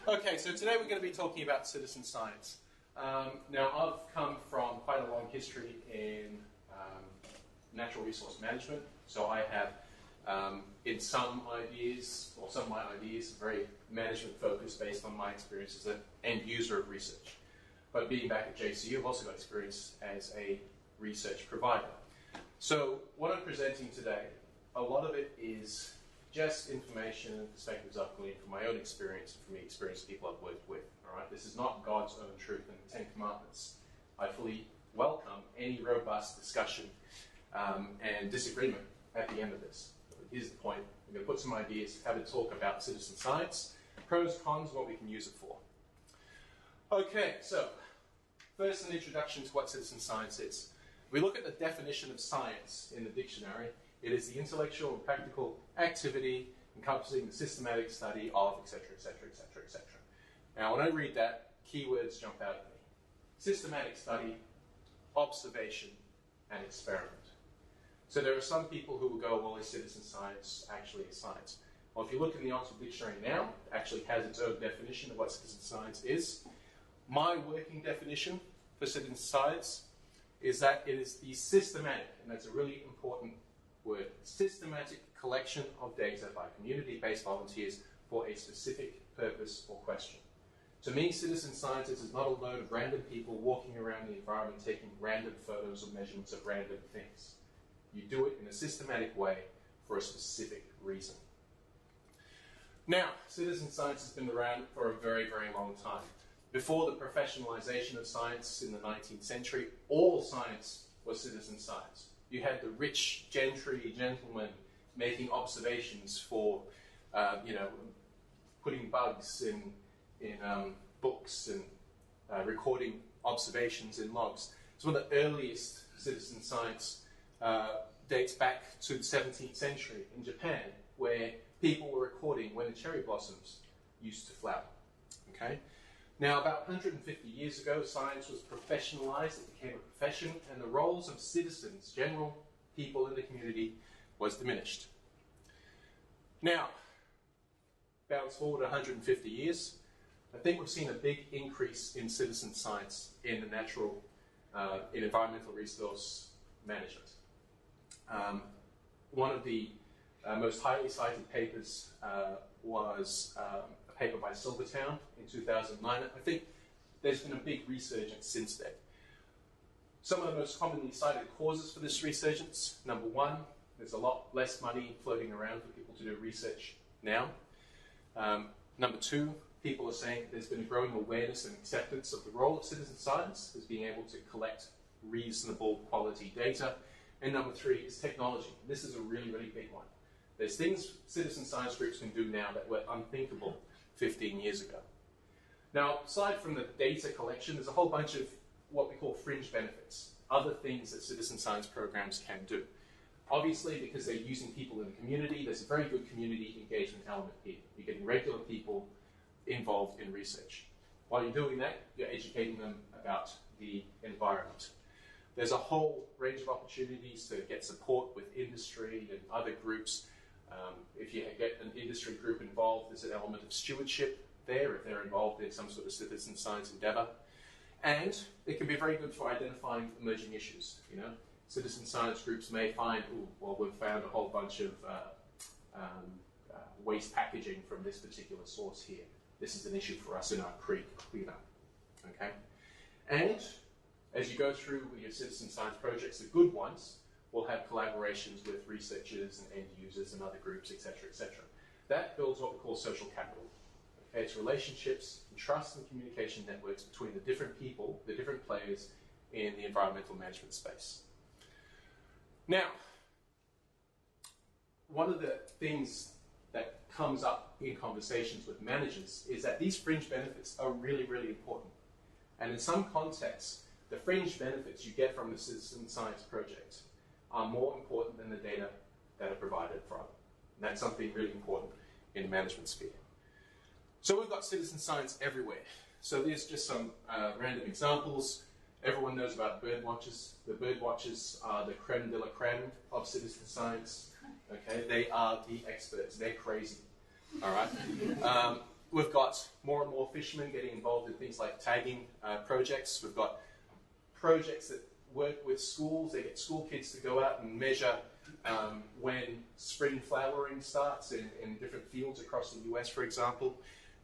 Okay, so today we're going to be talking about citizen science. Now, I've come from quite a long history in natural resource management, so I have, in some ideas, or some of my ideas, very management focused based on my experience as an end user of research. But being back at JCU, I've also got experience as a research provider. So what I'm presenting today, a lot of it is just information and perspectives I've gleaned from my own experience and from the experience of people I've worked with. All right? This is not God's own truth and the Ten Commandments. I fully welcome any robust discussion and disagreement at the end of this. But here's the point. I'm going to put some ideas, have a talk about citizen science, pros, cons, what we can use it for. Okay, so first an introduction to what citizen science is. We look at the definition of science in the dictionary. It is the intellectual and practical activity encompassing the systematic study of, etc., etc., etc., etc. Now, when I read that, keywords jump out at me. Systematic study, observation, and experiment. So there are some people who will go, well, is citizen science actually a science? Well, if you look in the Oxford Dictionary now, it actually has its own definition of what citizen science is. My working definition for citizen science is that it is the systematic, and that's a really important word, systematic collection of data by community-based volunteers for a specific purpose or question. To me, citizen science is not a load of random people walking around the environment taking random photos or measurements of random things. You do it in a systematic way for a specific reason. Now, citizen science has been around for a very, very long time. Before the professionalization of science in the 19th century, all science was citizen science. You had the rich gentry gentlemen making observations for, putting bugs in books and recording observations in logs. So one of the earliest citizen science dates back to the 17th century in Japan, where people were recording when the cherry blossoms used to flower. Okay? Now, about 150 years ago, science was professionalized, it became a profession, and the roles of citizens, general people in the community, was diminished. Now, bounce forward 150 years, I think we've seen a big increase in citizen science in the natural, in environmental resource management. One of the most highly cited papers was a paper by Silvertown in 2009. I think there's been a big resurgence since then. Some of the most commonly cited causes for this resurgence: number one, there's a lot less money floating around for people to do research now. Number two, people are saying there's been a growing awareness and acceptance of the role of citizen science as being able to collect reasonable quality data. And number three is technology. This is a really, really big one. There's things citizen science groups can do now that were unthinkable 15 years ago. Now, aside from the data collection, there's a whole bunch of what we call fringe benefits, other things that citizen science programs can do. Obviously, because they're using people in the community, there's a very good community engagement element here. You're getting regular people involved in research. While you're doing that, you're educating them about the environment. There's a whole range of opportunities to get support with industry and other groups. If you get an industry group involved, there's an element of stewardship there if they're involved in some sort of citizen science endeavor. And it can be very good for identifying emerging issues. You know, citizen science groups may find, we've found a whole bunch of waste packaging from this particular source here. This is an issue for us in our creek cleanup. Okay, and as you go through your citizen science projects, the good ones will have collaborations with researchers and end users and other groups, etc., etc. That builds what we call social capital. Okay, it's relationships, and trust, and communication networks between the different people, the different players in the environmental management space. Now, one of the things that comes up in conversations with managers is that these fringe benefits are really, really important. And in some contexts, the fringe benefits you get from the citizen science project are more important than the data that are provided from. And that's something really important in the management sphere. So we've got citizen science everywhere. So there's just some random examples. Everyone knows about bird watchers. The bird watchers are the creme de la creme of citizen science. Okay, they are the experts. They're crazy. All right. We've got more and more fishermen getting involved in things like tagging projects. We've got projects that work with schools. They get school kids to go out and measure when spring flowering starts in different fields across the US, for example.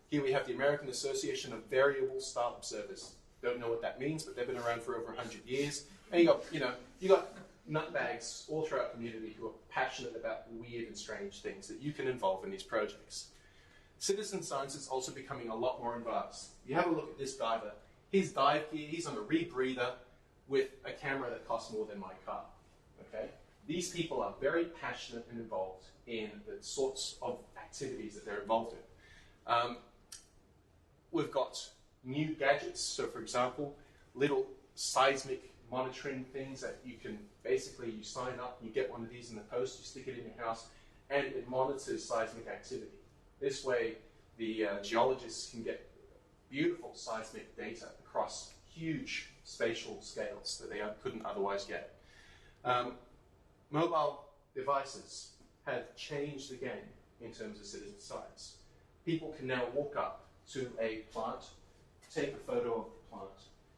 Here we have the American Association of Variable Star Observers. Don't know what that means, but they've been around for over 100 years. And you got nutbags all throughout the community who are passionate about weird and strange things that you can involve in these projects. Citizen science is also becoming a lot more advanced. You have a look at this diver. His dive gear, he's on a rebreather with a camera that costs more than my car. Okay? These people are very passionate and involved in the sorts of activities that they're involved in. We've got new gadgets. So, for example, little seismic monitoring things that you can basically, you sign up, you get one of these in the post, you stick it in your house, and it monitors seismic activity. This way, the geologists can get beautiful seismic data across huge spatial scales that they couldn't otherwise get. Mobile devices have changed the game in terms of citizen science. People can now walk up to a plant, take a photo of the plant.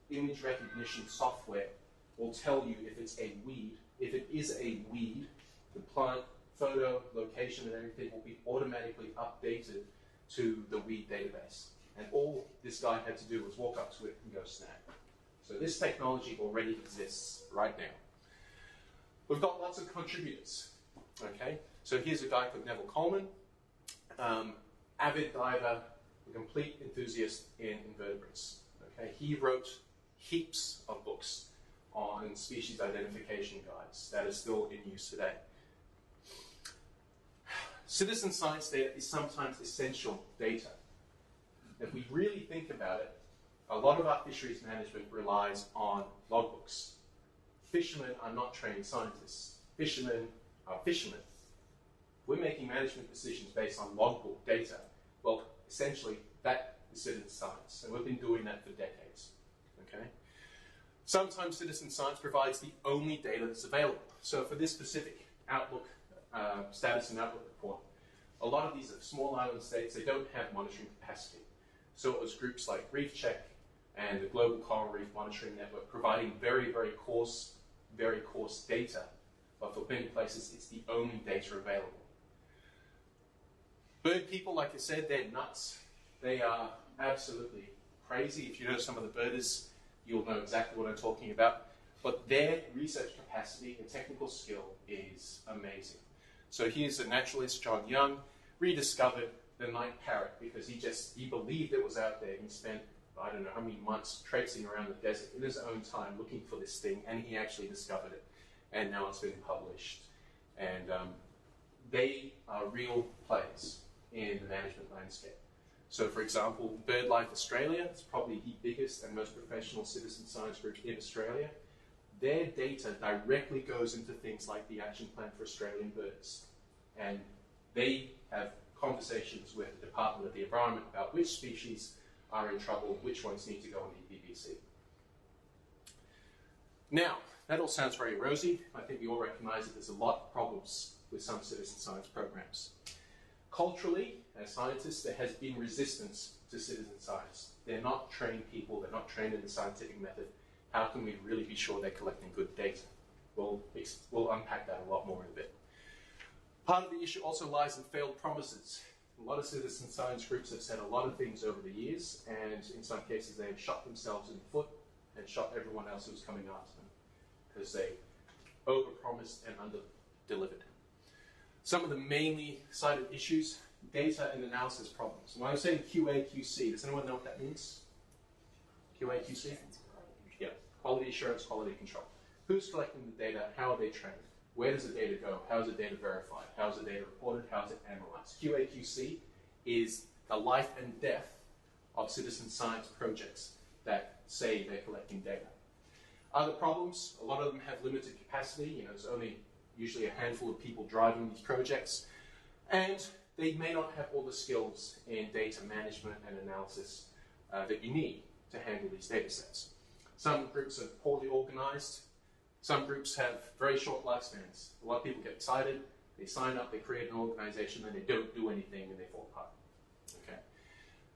Image recognition software will tell you if it's a weed. If it is a weed, the plant photo, location, and everything will be automatically updated to the weed database. And all this guy had to do was walk up to it and go snap. So this technology already exists right now. We've got lots of contributors. Okay, so here's a guy called Neville Coleman, avid diver, a complete enthusiast in invertebrates. Okay, he wrote heaps of books on species identification guides that are still in use today. Citizen science data is sometimes essential data. If we really think about it, a lot of our fisheries management relies on logbooks. Fishermen are not trained scientists. Fishermen are fishermen. We're making management decisions based on logbook data. Well, essentially, that is citizen science, and we've been doing that for decades. Okay? Sometimes citizen science provides the only data that's available. So for this specific outlook, status and outlook report, a lot of these are small island states, they don't have monitoring capacity. So it was groups like Reef Check and the Global Coral Reef Monitoring Network providing very, very coarse data, but for many places it's the only data available. Bird people, like I said, they're nuts. They are absolutely crazy. If you know some of the birders, you'll know exactly what I'm talking about. But their research capacity and technical skill is amazing. So here's a naturalist, John Young, rediscovered the night parrot because he believed it was out there. He spent, I don't know how many months traipsing around the desert in his own time looking for this thing, and he actually discovered it. And now it's been published. And they are real players in the management landscape. So for example, BirdLife Australia, it's probably the biggest and most professional citizen science group in Australia. Their data directly goes into things like the Action Plan for Australian Birds. And they have conversations with the Department of the Environment about which species are in trouble, which ones need to go on the EPBC. Now, that all sounds very rosy. I think we all recognize that there's a lot of problems with some citizen science programs. Culturally, as scientists, there has been resistance to citizen science. They're not trained people, they're not trained in the scientific method. How can we really be sure they're collecting good data? We'll unpack that a lot more in a bit. Part of the issue also lies in failed promises. A lot of citizen science groups have said a lot of things over the years, and in some cases they have shot themselves in the foot and shot everyone else who's coming after them because they overpromised and under-delivered. Some of the mainly cited issues, data and analysis problems. When I'm saying QA, QC, does anyone know what that means? QA, QC? Yeah, quality assurance, quality control. Who's collecting the data? How are they trained? Where does the data go? How is the data verified? How is the data reported? How is it analyzed? QA, QC is the life and death of citizen science projects that say they're collecting data. Other problems, a lot of them have limited capacity. There's only usually a handful of people driving these projects, and they may not have all the skills in data management and analysis that you need to handle these data sets. Some groups are poorly organized. Some groups have very short lifespans. A lot of people get excited, they sign up, they create an organization, then they don't do anything and they fall apart. Okay.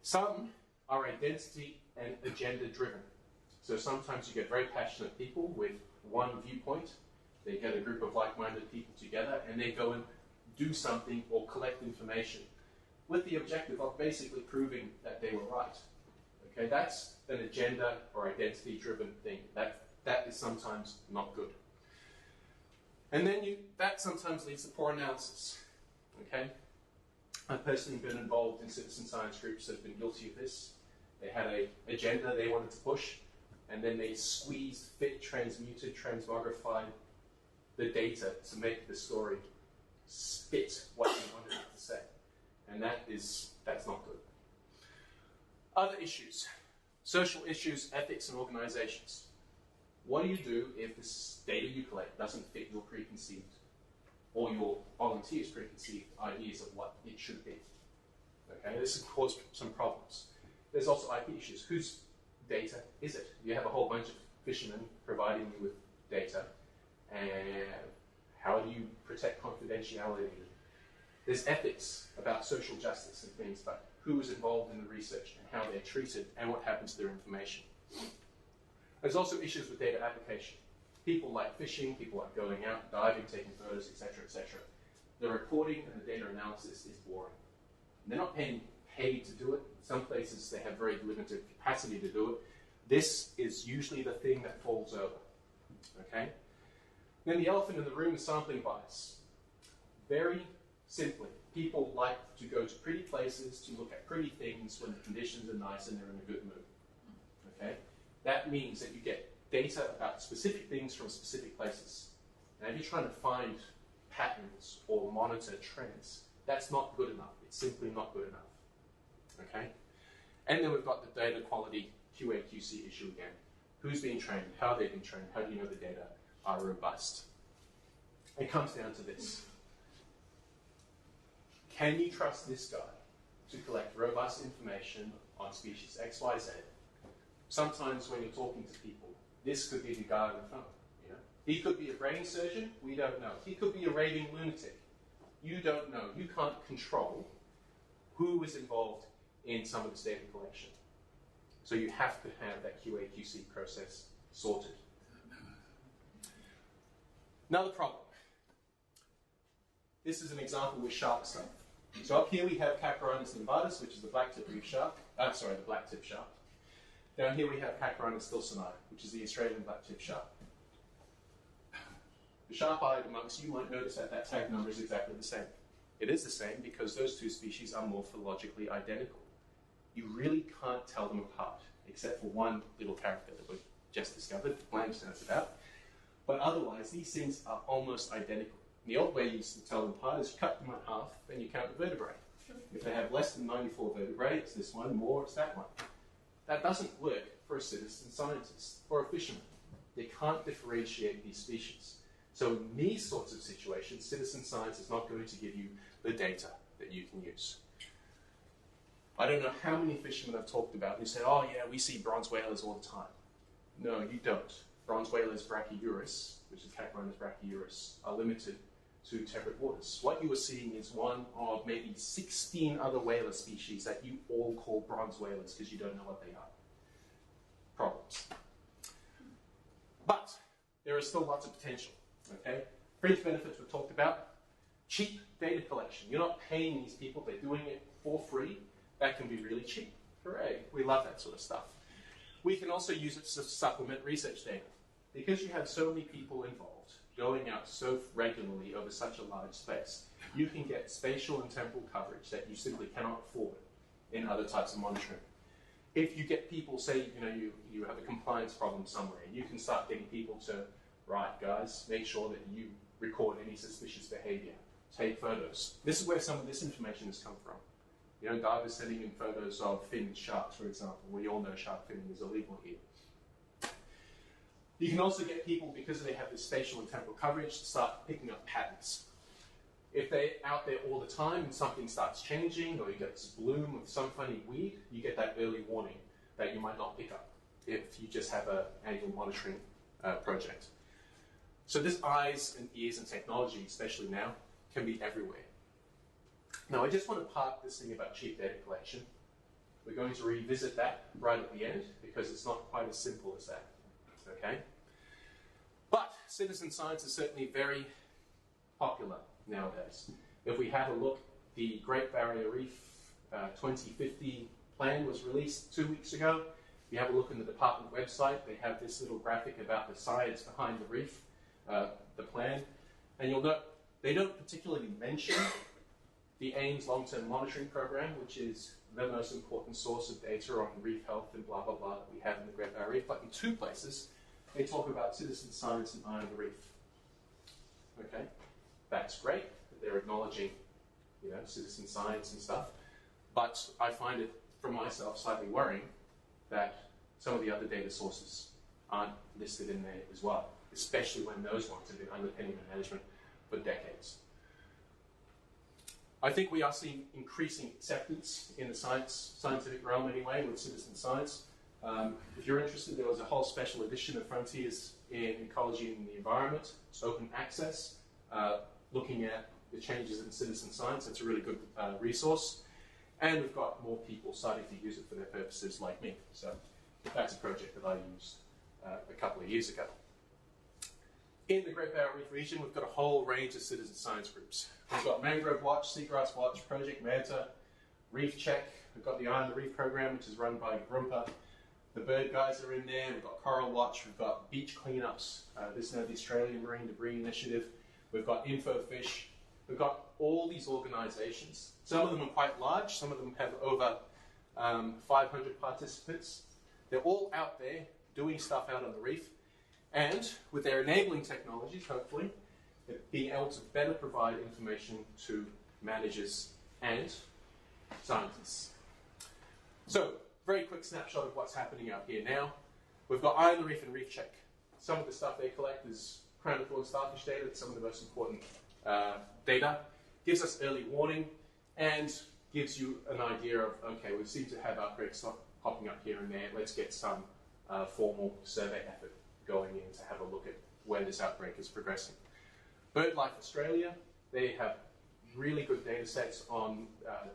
Some are identity and agenda driven. So sometimes you get very passionate people with one viewpoint. They get a group of like-minded people together and they go and do something or collect information with the objective of basically proving that they were right. Okay, that's an agenda or identity-driven thing. That is sometimes not good. And then that sometimes leads to poor analysis. Okay, I've personally been involved in citizen science groups that have been guilty of this. They had an agenda they wanted to push, and then they squeezed, fit, transmuted, transmogrified the data to make the story spit what they wanted it to say. And that's not good. Other issues. Social issues, ethics, and organizations. What do you do if this data you collect doesn't fit your preconceived or your volunteers' preconceived ideas of what it should be? Okay, this can cause some problems. There's also IP issues. Whose data is it? You have a whole bunch of fishermen providing you with data, and how do you protect confidentiality? There's ethics about social justice and things, but who is involved in the research and how they're treated and what happens to their information. There's also issues with data application. People like fishing, people like going out, diving, taking photos, etc., etc. The reporting and the data analysis is boring. They're not paid to do it. In some places they have very limited capacity to do it. This is usually the thing that falls over. Okay? Then the elephant in the room is sampling bias. Very simply, people like to go to pretty places to look at pretty things when the conditions are nice and they're in a good mood. Okay? That means that you get data about specific things from specific places. Now, if you're trying to find patterns or monitor trends, that's not good enough. It's simply not good enough. Okay? And then we've got the data quality QA/QC issue again. Who's being trained? How they've been trained? How do you know the data are robust? It comes down to this. Can you trust this guy to collect robust information on species X, Y, Z? Sometimes when you're talking to people, this could be the guy on the phone. You know? He could be a brain surgeon, we don't know. He could be a raving lunatic. You don't know. You can't control who is involved in some of this data collection. So you have to have that QA/QC process sorted. Another problem. This is an example with shark stuff. So up here we have Capyrinus limbardus, which is the black-tip reef shark. The black-tip shark. Down here we have Capyrinus thilsonii, which is the Australian black-tip shark. The sharp-eyed amongst you might notice that that tag number is exactly the same. It is the same because those two species are morphologically identical. You really can't tell them apart, except for one little character that we've just discovered, Blanche knows about. But otherwise, these things are almost identical. The old way you used to tell them apart is you cut them in half and you count the vertebrae. If they have less than 94 vertebrae, it's this one, more, it's that one. That doesn't work for a citizen scientist or a fisherman. They can't differentiate these species. So in these sorts of situations, citizen science is not going to give you the data that you can use. I don't know how many fishermen I've talked about who say, oh yeah, we see bronze whalers all the time. No, you don't. Bronze whalers brachyurus, which is Capyrinus brachyurus, are limited to temperate waters. What you are seeing is one of maybe 16 other whaler species that you all call bronze whalers because you don't know what they are. Problems. But there is still lots of potential. Okay? Fringe benefits we've talked about. Cheap data collection. You're not paying these people, they're doing it for free. That can be really cheap. Hooray. We love that sort of stuff. We can also use it to supplement research data. Because you have so many people involved, going out so regularly over such a large space, you can get spatial and temporal coverage that you simply cannot afford in other types of monitoring. If you get people, say, you have a compliance problem somewhere, and you can start getting people to, right, guys, make sure that you record any suspicious behavior, take photos. This is where some of this information has come from. Divers sending in photos of finned sharks, for example. We all know shark finning is illegal here. You can also get people, because they have this spatial and temporal coverage, to start picking up patterns. If they're out there all the time and something starts changing, or you get this bloom of some funny weed, you get that early warning that you might not pick up if you just have an annual monitoring project. So this eyes and ears and technology, especially now, can be everywhere. Now I just want to park this thing about cheap data collection We're going to revisit that right at the end because it's not quite as simple as that. Okay? But citizen science is certainly very popular nowadays. If we have a look, the Great Barrier Reef 2050 plan was released 2 weeks ago. If you have a look in the department website, they have this little graphic about the science behind the reef, the plan. And you'll note they don't particularly mention the AIMS long-term monitoring program, which is the most important source of data on reef health and blah, blah, blah that we have in the Great Barrier Reef. But in 2 places, they talk about citizen science and Eye on the Reef. Okay, that's great that they're acknowledging, you know, citizen science and stuff. But I find it, for myself, slightly worrying that some of the other data sources aren't listed in there as well, especially when those ones have been underpinning the management for decades. I think we are seeing increasing acceptance in the scientific realm anyway with citizen science. If you're interested, there was a whole special edition of Frontiers in Ecology and the Environment. It's open access, looking at the changes in citizen science. It's a really good resource. And we've got more people starting to use it for their purposes like me. So that's a project that I used a couple of years ago. In the Great Barrier Reef region, we've got a whole range of citizen science groups. We've got Mangrove Watch, Seagrass Watch, Project Manta, Reef Check. We've got the Eye on the Reef program, which is run by Grumpa. The bird guys are in there. We've got Coral Watch. We've got beach cleanups. This is now the Australian Marine Debris Initiative. We've got InfoFish. We've got all these organizations. Some of them are quite large. Some of them have over 500 participants. They're all out there doing stuff out on the reef. And with their enabling technologies, hopefully, being able to better provide information to managers and scientists. So, very quick snapshot of what's happening out here now. We've got Eye on the Reef and Reef Check. Some of the stuff they collect is crown of thorn starfish data. It's some of the most important data. Gives us early warning and gives you an idea of, okay, we seem to have outbreaks popping up here and there. Let's get some formal survey effort going in to have a look at where this outbreak is progressing. BirdLife Australia, they have really good data sets on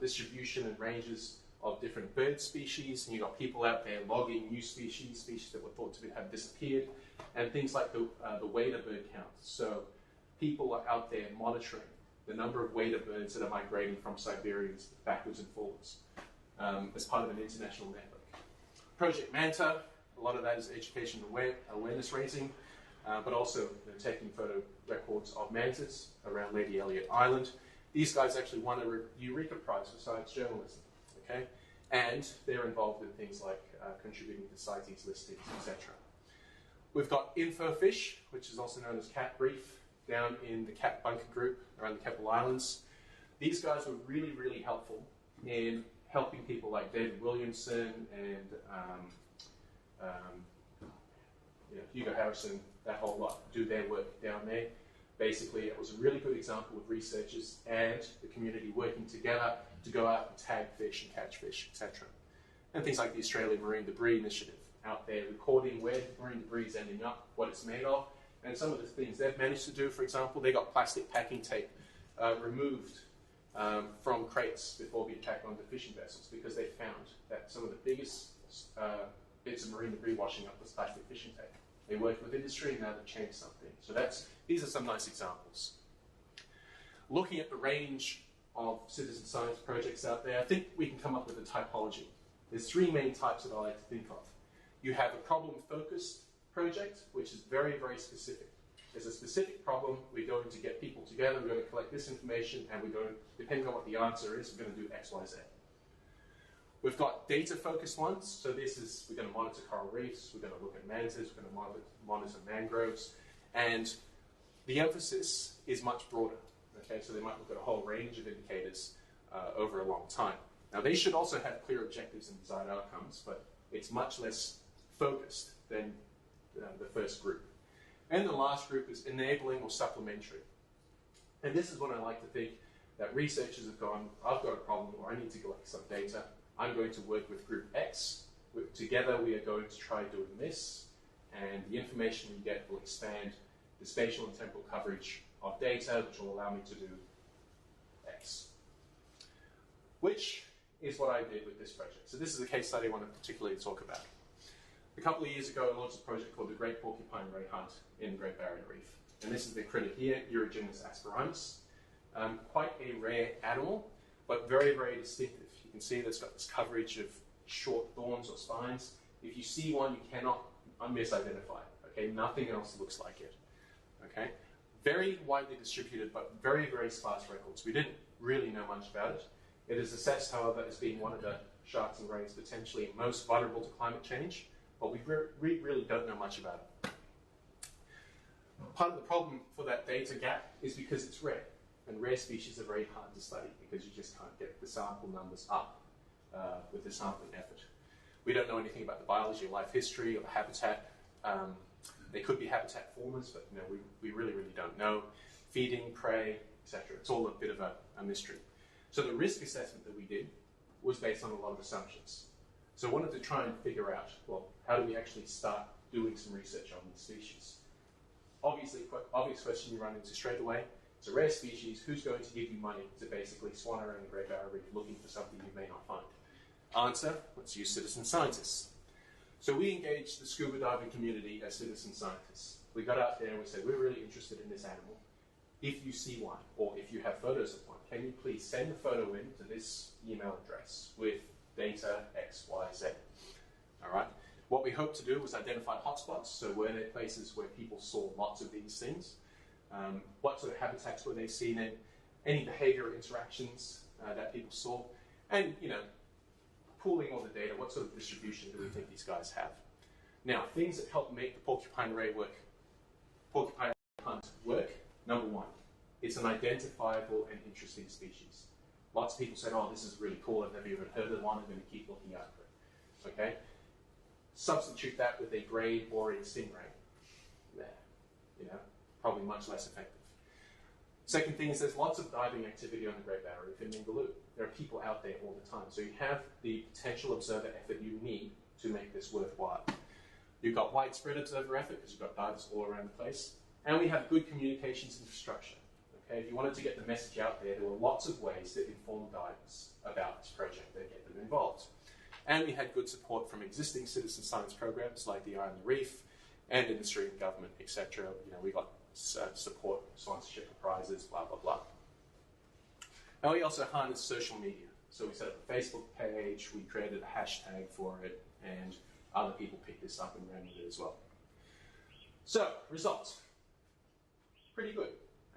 distribution and ranges of different bird species, and you've got people out there logging new species that were thought to have disappeared, and things like the wader bird count. So people are out there monitoring the number of wader birds that are migrating from Siberia backwards and forwards as part of an international network. Project Manta, a lot of that is education and awareness raising, but also taking photo records of mantas around Lady Elliot Island. These guys actually won a Eureka Prize for science journalism, okay? And they're involved in things like contributing to CITES listings, etc. We've got InfoFish, which is also known as Cat Reef, down in the Cat Bunker group around the Keppel Islands. These guys were really, really helpful in helping people like David Williamson and Hugo Harrison, that whole lot, do their work down there. Basically, it was a really good example of researchers and the community working together to go out and tag fish and catch fish, etc. And things like the Australian Marine Debris Initiative, out there recording where marine debris is ending up, what it's made of, and some of the things they've managed to do. For example, they got plastic packing tape removed from crates before being packed onto fishing vessels because they found that some of the biggest bits of marine debris washing up was plastic fishing tape. They worked with industry and now they've changed something. So these are some nice examples. Looking at the range of citizen science projects out there, I think we can come up with a typology. There's 3 main types that I like to think of. You have a problem-focused project, which is very, very specific. There's a specific problem, we're going to get people together, we're going to collect this information, and we're going to, depending on what the answer is, we're going to do X, Y, Z. We've got data-focused ones, so we're going to monitor coral reefs, we're going to look at mantas, we're going to monitor mangroves, and the emphasis is much broader. Okay, so they might look at a whole range of indicators over a long time. Now, they should also have clear objectives and desired outcomes, but it's much less focused than the first group. And the last group is enabling or supplementary. And this is when I like to think that researchers have gone, I've got a problem, or I need to collect some data. I'm going to work with group X. Together we are going to try doing this, and the information we get will expand the spatial and temporal coverage of data, which will allow me to do X. Which, is what I did with this project. So this is a case study I want to particularly talk about. A couple of years ago, I launched a project called the Great Porcupine Ray Hunt in the Great Barrier Reef. And this is the critter here, Urogenus asperinus. Quite a rare animal, but very, very distinctive. You can see that it's got this coverage of short thorns or spines. If you see one, you cannot misidentify it. Okay, nothing else looks like it. Okay, very widely distributed, but very, very sparse records. We didn't really know much about it. It is assessed, however, as being one of the sharks and rays potentially most vulnerable to climate change, but we really don't know much about it. Part of the problem for that data gap is because it's rare, and rare species are very hard to study because you just can't get the sample numbers up with the sampling effort. We don't know anything about the biology or life history or the habitat. They could be habitat formers, but we really don't know. Feeding, prey, etc. It's all a bit of a mystery. So the risk assessment that we did was based on a lot of assumptions. So I wanted to try and figure out, well, how do we actually start doing some research on these species? Obviously, obvious question you run into straight away. It's a rare species. Who's going to give you money to basically swan around the Great Barrier Reef looking for something you may not find? Answer, let's use citizen scientists. So we engaged the scuba diving community as citizen scientists. We got out there and we said, we're really interested in this animal. If you see one, or if you have photos of one, can you please send the photo in to this email address with data X, Y, Z. All right. What we hope to do was identify hotspots. So were there places where people saw lots of these things? What sort of habitats were they seen in? Any behavioral interactions that people saw? And, pooling all the data, what sort of distribution do we think these guys have? Now, things that help make the porcupine hunt work. Number one, it's an identifiable and interesting species. Lots of people said, oh, this is really cool, I've never even heard of one, I'm going to keep looking out for it. Okay? Substitute that with a grey, boring stingray. There. Probably much less effective. Second thing is there's lots of diving activity on the Great Barrier Reef in Mingaloo. There are people out there all the time. So you have the potential observer effort you need to make this worthwhile. You've got widespread observer effort because you've got divers all around the place. And we have good communications infrastructure. Okay? If you wanted to get the message out there, there were lots of ways to inform divers about this project and get them involved. And we had good support from existing citizen science programs like the Eye on the Reef and industry and government, etc. We got support, sponsorship of prizes, blah, blah, blah. And we also harnessed social media. So we set up a Facebook page, we created a hashtag for it, and other people picked this up and ran with it as well. So, results. Pretty good,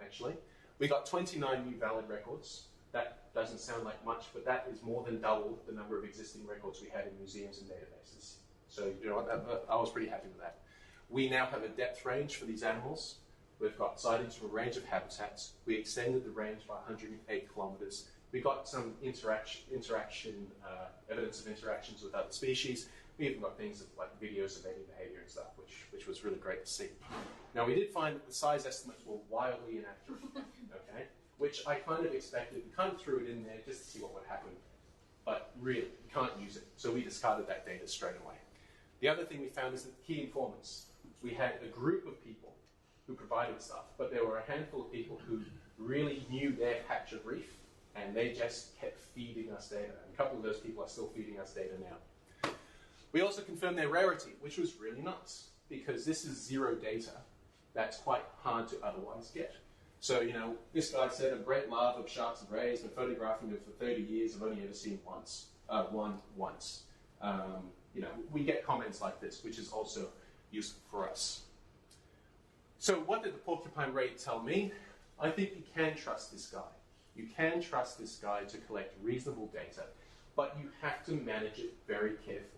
actually. We got 29 new valid records. That doesn't sound like much, but that is more than double the number of existing records we had in museums and databases. So, I was pretty happy with that. We now have a depth range for these animals. We've got sightings from a range of habitats. We extended the range by 108 kilometers. We got some evidence of interactions with other species. We even got things like videos of mating behavior and stuff, which was really great to see. Now, we did find that the size estimates were wildly inaccurate, okay? Which I kind of expected. We kind of threw it in there just to see what would happen. But really, we can't use it. So we discarded that data straight away. The other thing we found is that the key informants. We had a group of people who provided stuff, but there were a handful of people who really knew their patch of reef, and they just kept feeding us data. And a couple of those people are still feeding us data now. We also confirmed their rarity, which was really nice, because this is zero data that's quite hard to otherwise get. So, this guy said, a great love of sharks and rays, been photographing them for 30 years, I've only ever seen one once. We get comments like this, which is also useful for us. So what did the porcupine ray tell me? I think you can trust this guy. You can trust this guy to collect reasonable data, but you have to manage it very carefully.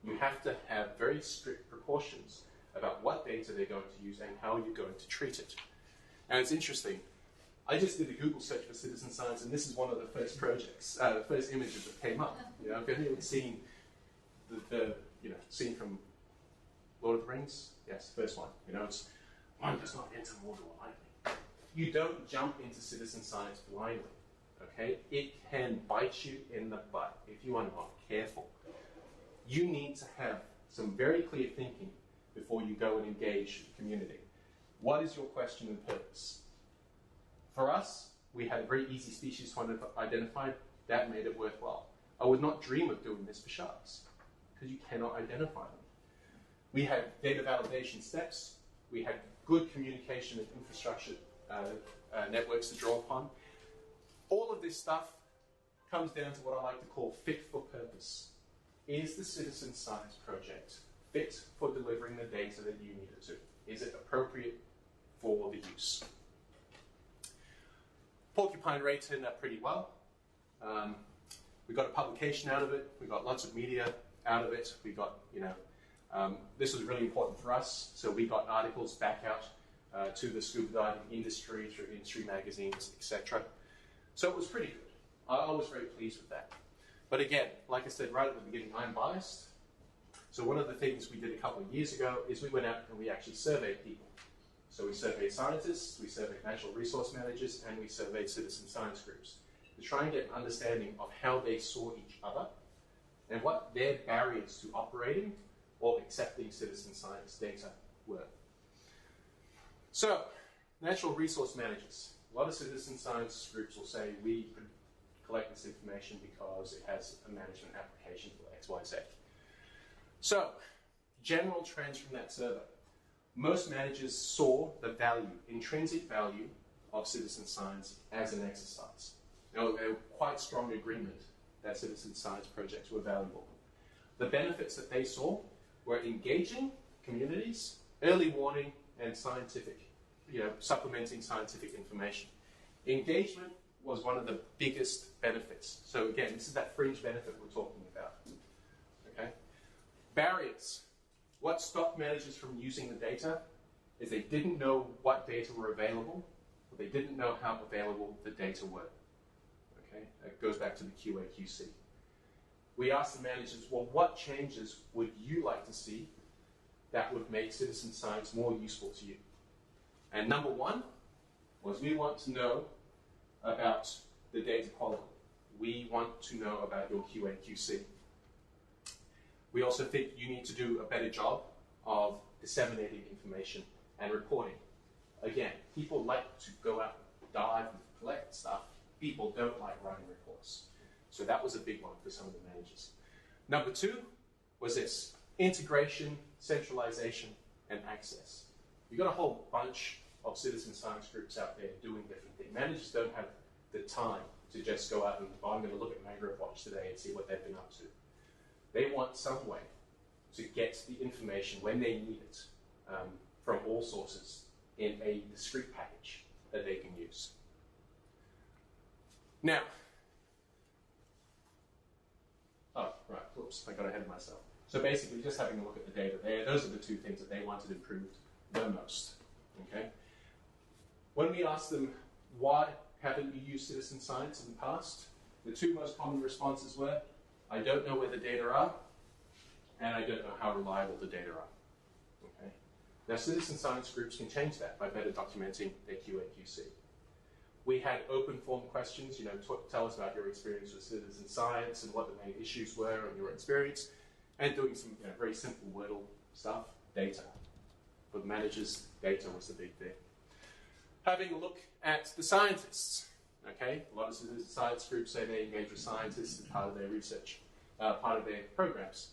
You have to have very strict precautions about what data they're going to use and how you're going to treat it. And it's interesting. I just did a Google search for citizen science, and this is one of the first projects, the first images that came up. If anyone seen the scene from Lord of the Rings? Yes, the first one. It's one does not enter mortal lightly. You don't jump into citizen science blindly, okay? It can bite you in the butt if you are not careful. You need to have some very clear thinking before you go and engage the community. What is your question and purpose? For us, we had a very easy species to identify. That made it worthwhile. I would not dream of doing this for sharks because you cannot identify them. We had data validation steps. We had good communication and infrastructure networks to draw upon. All of this stuff comes down to what I like to call fit for purpose. Is the citizen science project fit for delivering the data that you need it to? Is it appropriate for the use? Porcupine Ray turned out pretty well. We got a publication out of it. We got lots of media out of it. We got, this was really important for us. So we got articles back out to the scuba diving industry through industry magazines, etc. So it was pretty good. I was very pleased with that. But again, like I said right at the beginning, I'm biased. So one of the things we did a couple of years ago is we went out and we actually surveyed people. So we surveyed scientists, we surveyed natural resource managers, and we surveyed citizen science groups to try and get an understanding of how they saw each other and what their barriers to operating or accepting citizen science data were. So, natural resource managers. A lot of citizen science groups will say we could collect this information because it has a management application for X, Y, Z. So, general trends from that survey. Most managers saw the value, intrinsic value, of citizen science as an exercise. There was quite strong agreement that citizen science projects were valuable. The benefits that they saw were engaging communities, early warning, and scientific, supplementing scientific information. Engagement was one of the biggest benefits. So again, this is that fringe benefit we're talking about. Okay? Barriers. What stopped managers from using the data is they didn't know what data were available, or they didn't know how available the data were. Okay? That goes back to the QA/QC. We asked the managers, well, what changes would you like to see that would make citizen science more useful to you? And number one was we want to know about the data quality. We want to know about your QA/QC. We also think you need to do a better job of disseminating information and reporting. Again, people like to go out and dive and collect stuff. People don't like writing reports. So that was a big one for some of the managers. Number two was this: integration, centralization, and access. You've got a whole bunch of citizen science groups out there doing different things. Managers don't have the time to just go out and, oh, I'm going to look at Mangrove Watch today and see what they've been up to. They want some way to get the information when they need it from all sources in a discrete package that they can use. Now, I got ahead of myself. So basically, just having a look at the data there, those are the two things that they wanted improved the most. Okay. When we asked them, why haven't you used citizen science in the past? The two most common responses were, I don't know where the data are, and I don't know how reliable the data are. Okay. Now, citizen science groups can change that by better documenting their QA/QC. We had open form questions, tell us about your experience with citizen science and what the main issues were and your experience, and doing some very simple Wordle stuff, data. For the managers, data was the big thing. Having a look at the scientists. Okay, a lot of citizen science groups say they engage with scientists as part of their research, part of their programs.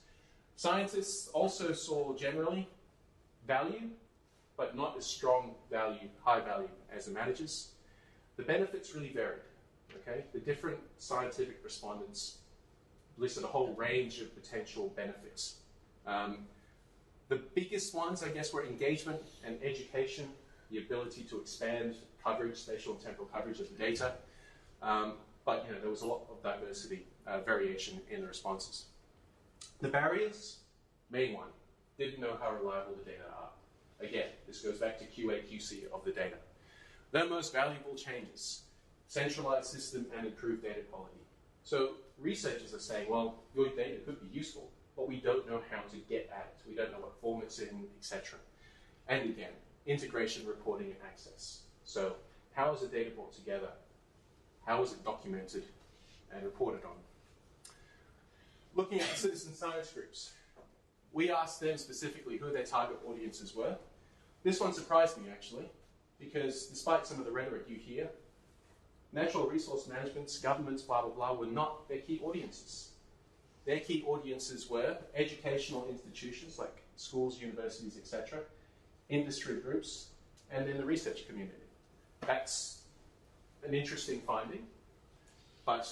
Scientists also saw generally value, but not as strong value, high value as the managers. The benefits really varied. Okay, the different scientific respondents listed a whole range of potential benefits. The biggest ones, I guess, were engagement and education, the ability to expand coverage, spatial and temporal coverage of the data. But there was a lot of diversity, variation in the responses. The barriers, main one, didn't know how reliable the data are. Again, this goes back to QA/QC of the data. The most valuable changes: centralized system and improved data quality. So researchers are saying, well, your data could be useful, but we don't know how to get at it. We don't know what form it's in, etc. And again, integration, reporting, and access. So how is the data brought together? How is it documented and reported on? Looking at the citizen science groups, we asked them specifically who their target audiences were. This one surprised me, actually, because despite some of the rhetoric you hear, natural resource managements, governments, blah, blah, blah, were not their key audiences. Their key audiences were educational institutions like schools, universities, etc., industry groups, and then the research community. That's an interesting finding, but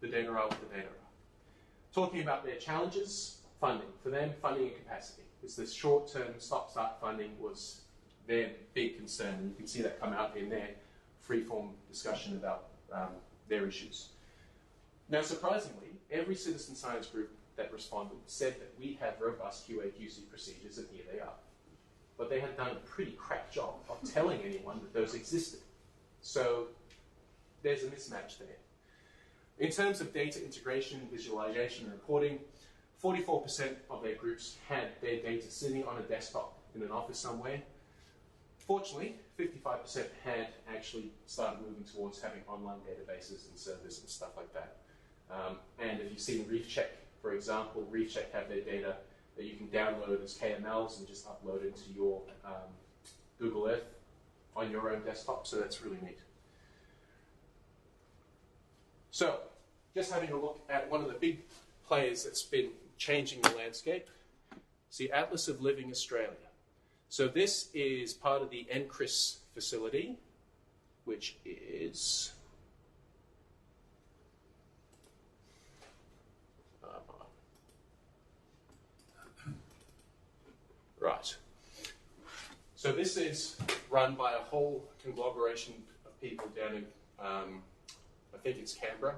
the data are what the data are. Talking about their challenges, funding. For them, funding and capacity. It's this short-term stop-start funding was their big concern, and you can see that come out in their free-form discussion about their issues. Now, surprisingly, every citizen science group that responded said that we have robust QA/QC procedures, and here they are. But they had done a pretty crap job of telling anyone that those existed. So there's a mismatch there. In terms of data integration, visualization, and reporting, 44% of their groups had their data sitting on a desktop in an office somewhere. Fortunately, 55% had actually started moving towards having online databases and servers and stuff like that. And if you've seen ReefCheck, for example, ReefCheck have their data that you can download as KMLs and just upload into your Google Earth on your own desktop, so that's really neat. So, just having a look at one of the big players that's been changing the landscape, it's the Atlas of Living Australia. So this is part of the NCRIS facility, which is right. So this is run by a whole conglomeration of people down in, I think it's Canberra.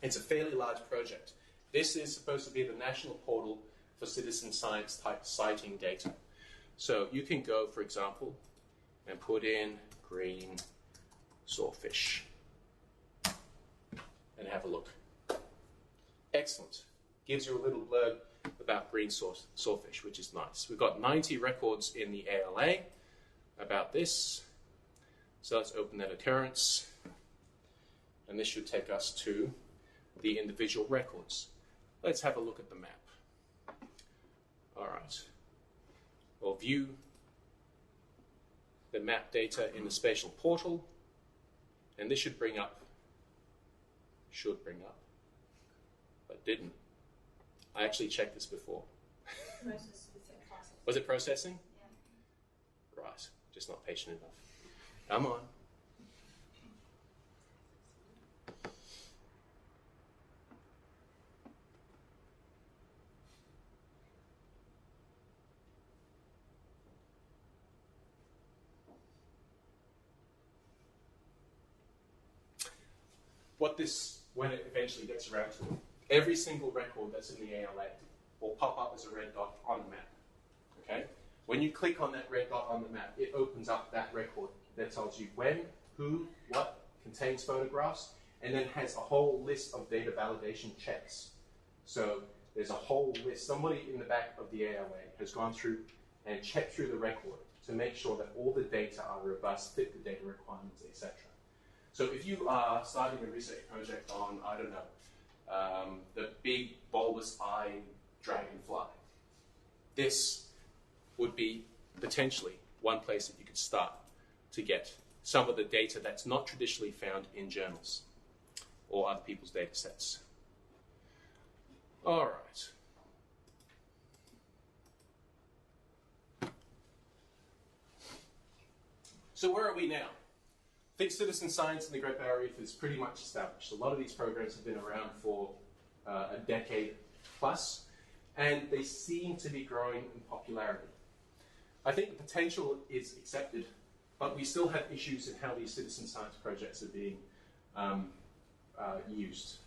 It's a fairly large project. This is supposed to be the national portal for citizen science type sighting data. So you can go, for example, and put in green sawfish and have a look. Excellent. Gives you a little blurb about green sawfish, which is nice. We've got 90 records in the ALA about this. So let's open that occurrence. And this should take us to the individual records. Let's have a look at the map. All right. We'll view the map data in the spatial portal, and this should bring up, but didn't. I actually checked this before. Was it processing? Yeah. Right, just not patient enough. Come on. When it eventually gets around to it, every single record that's in the ALA will pop up as a red dot on the map. Okay? When you click on that red dot on the map, it opens up that record that tells you when, who, what, contains photographs, and then has a whole list of data validation checks. So there's a whole list. Somebody in the back of the ALA has gone through and checked through the record to make sure that all the data are robust, fit the data requirements, etc. So if you are starting a research project on, I don't know, the big bulbous eye dragonfly, this would be potentially one place that you could start to get some of the data that's not traditionally found in journals or other people's data sets. All right. So where are we now? I think citizen science in the Great Barrier Reef is pretty much established. A lot of these programs have been around for a decade plus, and they seem to be growing in popularity. I think the potential is accepted, but we still have issues in how these citizen science projects are being used.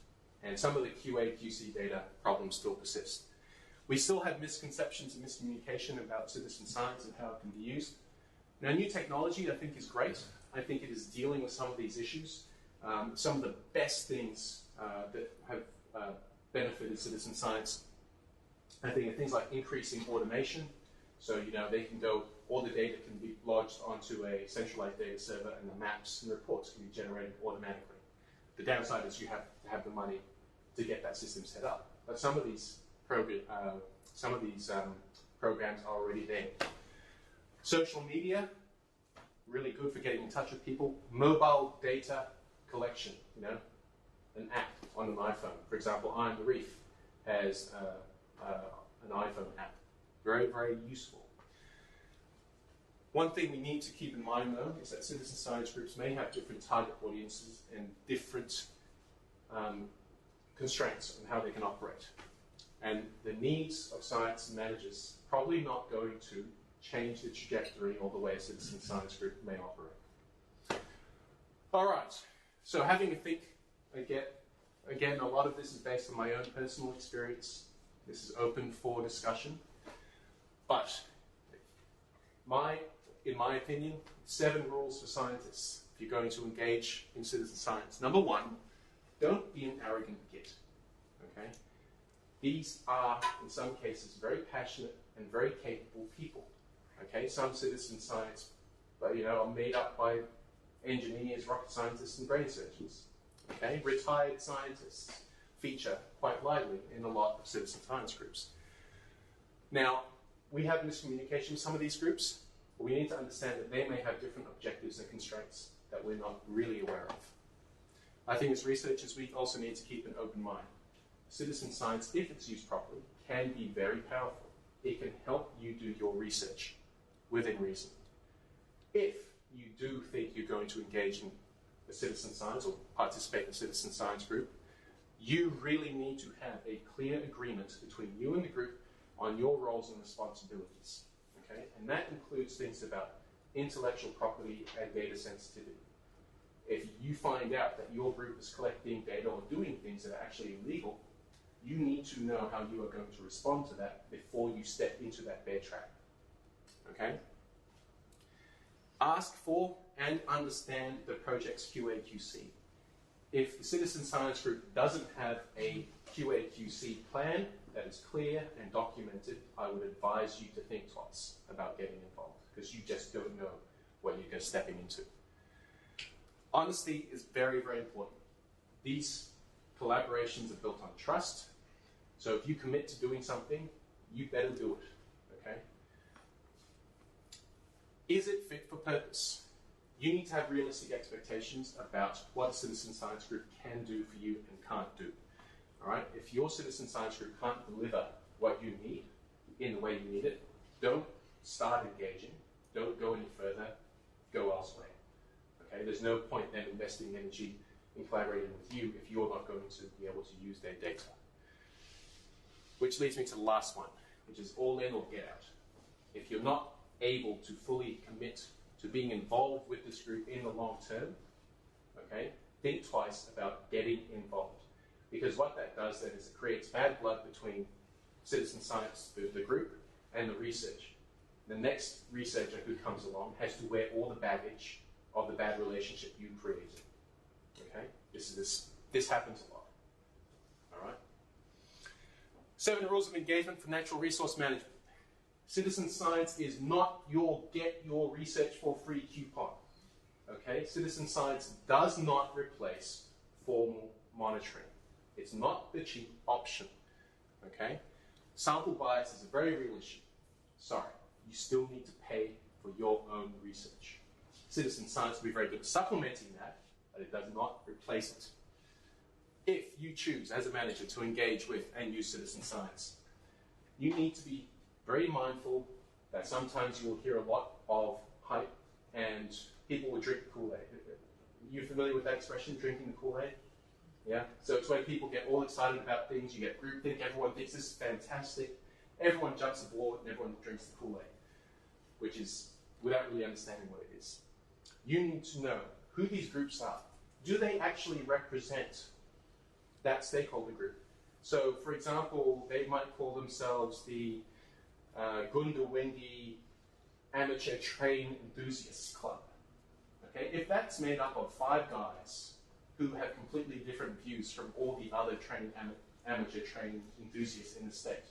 And some of the QA/QC data problems still persist. We still have misconceptions and miscommunication about citizen science and how it can be used. Now, new technology, I think, is great. I think it is dealing with some of these issues. Some of the best things that have benefited citizen science, I think, are things like increasing automation. So, they can go, all the data can be lodged onto a centralized data server, and the maps and reports can be generated automatically. The downside is you have to have the money to get that system set up. But some of these programs are already there. Social media, really good for getting in touch with people. Mobile data collection, an app on an iPhone. For example, I'm the Reef. as an iPhone app. Very, very useful. One thing we need to keep in mind, though, is that citizen science groups may have different target audiences and different constraints on how they can operate. And the needs of science managers probably not going to change the trajectory or the way a citizen science group may operate. All right, so having a think, again, a lot of this is based on my own personal experience. This is open for discussion. But in my opinion, 7 rules for scientists if you're going to engage in citizen science. Number 1, don't be an arrogant git. Okay? These are, in some cases, very passionate and very capable people. Okay? Some citizen science, are made up by engineers, rocket scientists, and brain surgeons. Okay? Retired scientists feature quite widely in a lot of citizen science groups. Now, we have miscommunication with some of these groups. But we need to understand that they may have different objectives and constraints that we're not really aware of. I think as researchers, we also need to keep an open mind. Citizen science, if it's used properly, can be very powerful. It can help you do your research within reason. If you do think you're going to engage in a citizen science or participate in a citizen science group, you really need to have a clear agreement between you and the group on your roles and responsibilities. Okay? And that includes things about intellectual property and data sensitivity. If you find out that your group is collecting data or doing things that are actually illegal, you need to know how you are going to respond to that before you step into that bear trap. Okay? Ask for and understand the project's QA/QC. If the citizen science group doesn't have a QA/QC plan that is clear and documented, I would advise you to think twice about getting involved, because you just don't know what you're stepping into. Honesty is very, very important. These collaborations are built on trust, so if you commit to doing something, you better do it, okay? Is it fit for purpose? You need to have realistic expectations about what a citizen science group can do for you and can't do. All right? If your citizen science group can't deliver what you need in the way you need it, don't start engaging. Don't go any further. Go elsewhere. Okay? There's no point then investing energy in collaborating with you if you're not going to be able to use their data. Which leads me to the last one, which is all in or get out. If you're not able to fully commit to being involved with this group in the long term, okay, think twice about getting involved. Because what that does then is it creates bad blood between citizen science, the group, and the research. The next researcher who comes along has to wear all the baggage of the bad relationship you created. Okay? This happens a lot. All right? 7 rules of engagement for natural resource management. Citizen science is not your get your research for free coupon. Okay? Citizen science does not replace formal monitoring. It's not the cheap option. Okay? Sample bias is a very real issue. Sorry, you still need to pay for your own research. Citizen science will be very good at supplementing that, but it does not replace it. If you choose, as a manager, to engage with and use citizen science, you need to be very mindful that sometimes you will hear a lot of hype and people will drink the Kool-Aid. Are you familiar with that expression, drinking the Kool-Aid? Yeah? So it's when people get all excited about things, you get groupthink, everyone thinks this is fantastic, everyone jumps aboard and everyone drinks the Kool-Aid, which is without really understanding what it is. You need to know who these groups are. Do they actually represent that stakeholder group? So, for example, they might call themselves the Gundawindi Amateur Train Enthusiasts Club. Okay? If that's made up of 5 guys who have completely different views from all the other amateur training enthusiasts in the state,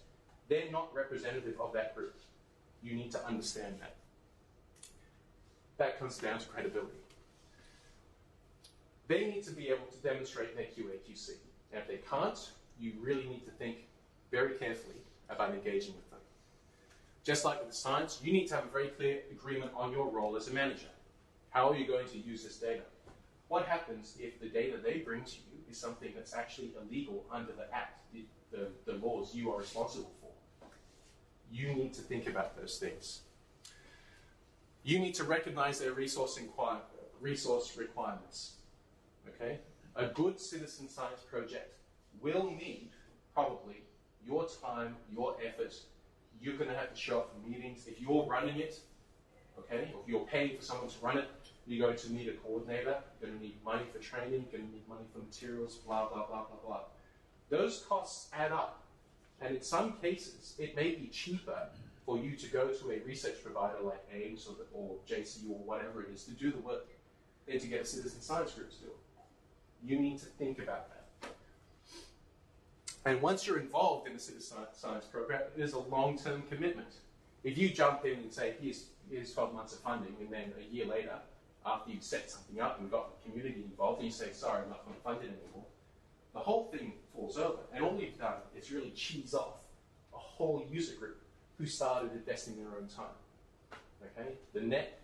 they're not representative of that group. You need to understand that. That comes down to credibility. They need to be able to demonstrate their QA/QC. And if they can't, you really need to think very carefully about engaging with them. Just like with the science, you need to have a very clear agreement on your role as a manager. How are you going to use this data? What happens if the data they bring to you is something that's actually illegal under the Act, the laws you are responsible for? You need to think about those things. You need to recognize their resource requirements. Okay? A good citizen science project will need, probably, your time, your effort. You're going to have to show up for meetings. If you're running it, okay, or if you're paying for someone to run it, you're going to need a coordinator. You're going to need money for training. You're going to need money for materials, blah, blah, blah, blah, blah. Those costs add up. And in some cases, it may be cheaper for you to go to a research provider like Ames or JC or whatever it is to do the work than to get a citizen science group to do it. You need to think about that. And once you're involved in the citizen science program, it is a long-term commitment. If you jump in and say, here's 12 months of funding, and then a year later, after you've set something up and got the community involved, and you say, sorry, I'm not going to fund it anymore, the whole thing falls over. And all you've done is really cheese off a whole user group who started investing their own time. Okay? The net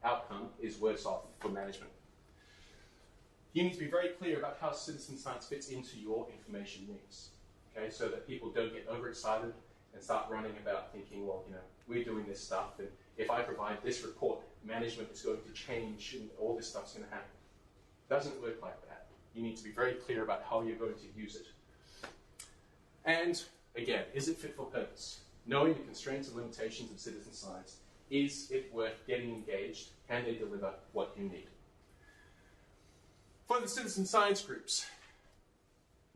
outcome is worse off for management. You need to be very clear about how citizen science fits into your information needs. Okay? So that people don't get overexcited and start running about thinking, well, you know, we're doing this stuff, and if I provide this report, management is going to change and all this stuff's going to happen. It doesn't work like that. You need to be very clear about how you're going to use it. And again, is it fit for purpose? Knowing the constraints and limitations of citizen science, is it worth getting engaged? Can they deliver what you need? For the citizen science groups,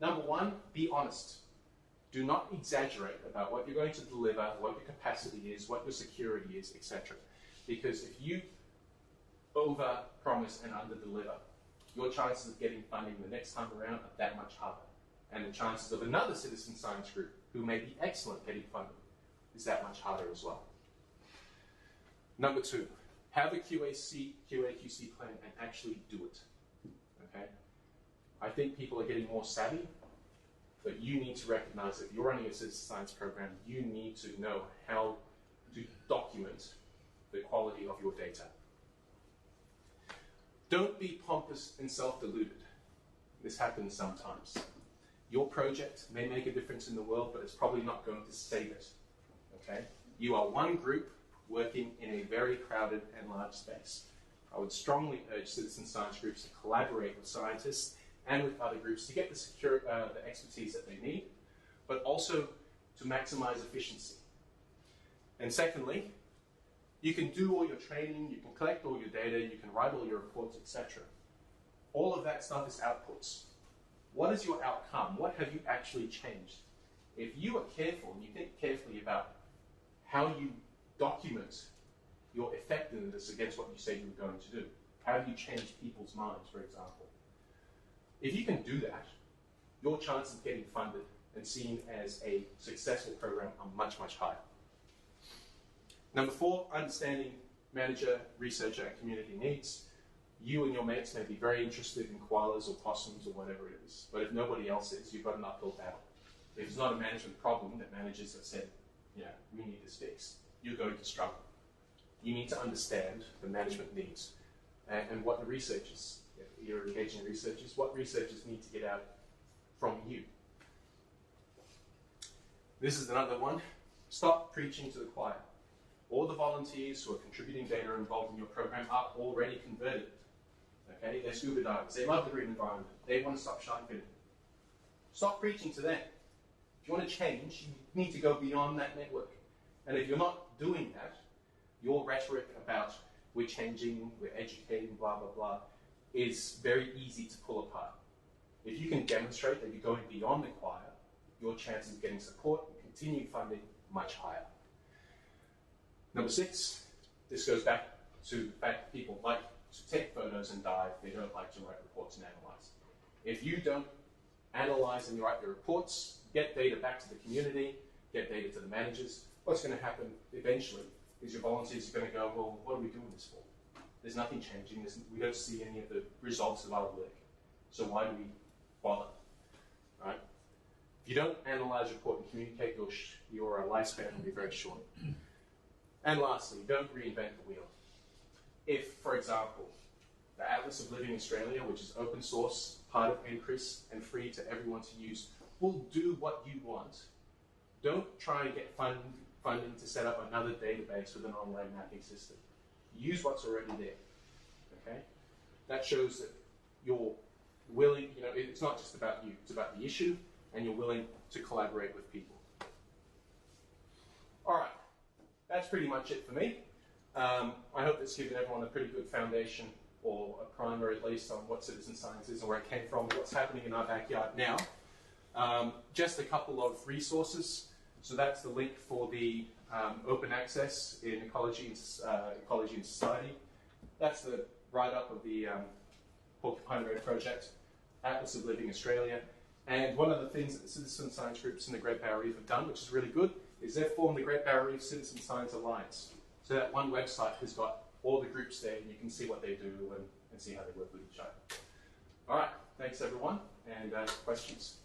number one, be honest. Do not exaggerate about what you're going to deliver, what your capacity is, what your security is, etc. Because if you over-promise and under-deliver, your chances of getting funding the next time around are that much harder. And the chances of another citizen science group, who may be excellent getting funding, is that much harder as well. Number two, have a QA/QC plan and actually do it. Okay? I think people are getting more savvy, but you need to recognize that if you're running a citizen science program, you need to know how to document the quality of your data. Don't be pompous and self-deluded. This happens sometimes. Your project may make a difference in the world, but it's probably not going to save it. Okay? You are one group working in a very crowded and large space. I would strongly urge citizen science groups to collaborate with scientists and with other groups to get the expertise that they need, but also to maximize efficiency. And secondly, you can do all your training, you can collect all your data, you can write all your reports, etc. All of that stuff is outputs. What is your outcome? What have you actually changed? If you are careful and you think carefully about how you document your effectiveness against what you said you were going to do, how have you changed people's minds, for example? If you can do that, your chances of getting funded and seen as a successful program are much, much higher. Number four, understanding manager, researcher, and community needs. You and your mates may be very interested in koalas or possums or whatever it is, but if nobody else is, you've got an uphill battle. If it's not a management problem that managers have said, yeah, we need this fixed, you're going to struggle. You need to understand the management needs and what the researchers, if you're engaging researchers, what researchers need to get out from you. This is another one. Stop preaching to the choir. All the volunteers who are contributing data involved in your program are already converted. Okay, they're scuba divers. They love the green environment. They want to stop shark finning. Stop preaching to them. If you want to change, you need to go beyond that network. And if you're not doing that, your rhetoric about we're changing, we're educating, blah, blah, blah, is very easy to pull apart. If you can demonstrate that you're going beyond the choir, your chances of getting support and continued funding much higher. Number six, this goes back to the fact that people like to take photos and dive. They don't like to write reports and analyze. If you don't analyze and write your reports, get data back to the community, get data to the managers, what's going to happen eventually is your volunteers are going to go, well, what are we doing this for? There's nothing changing. We don't see any of the results of our work. So why do we bother? Right? If you don't analyze, report, and communicate, your lifespan will be very short. And lastly, don't reinvent the wheel. If, for example, the Atlas of Living Australia, which is open source, part of NCRIS, and free to everyone to use, will do what you want. Don't try and get funding to set up another database with an online mapping system. Use what's already there. Okay? That shows that you're willing, it's not just about you, it's about the issue, and you're willing to collaborate with people. All right, that's pretty much it for me. I hope it's given everyone a pretty good foundation, or a primer at least, on what citizen science is and where it came from, what's happening in our backyard now. Just a couple of resources. So that's the link for the open access in ecology and society. That's the write-up of the Porcupine project, Atlas of Living Australia. And one of the things that the citizen science groups in the Great Barrier Reef have done, which is really good, is they've formed the Great Barrier Reef Citizen Science Alliance. So that one website has got all the groups there, and you can see what they do and see how they work with each other. All right, thanks everyone, and questions.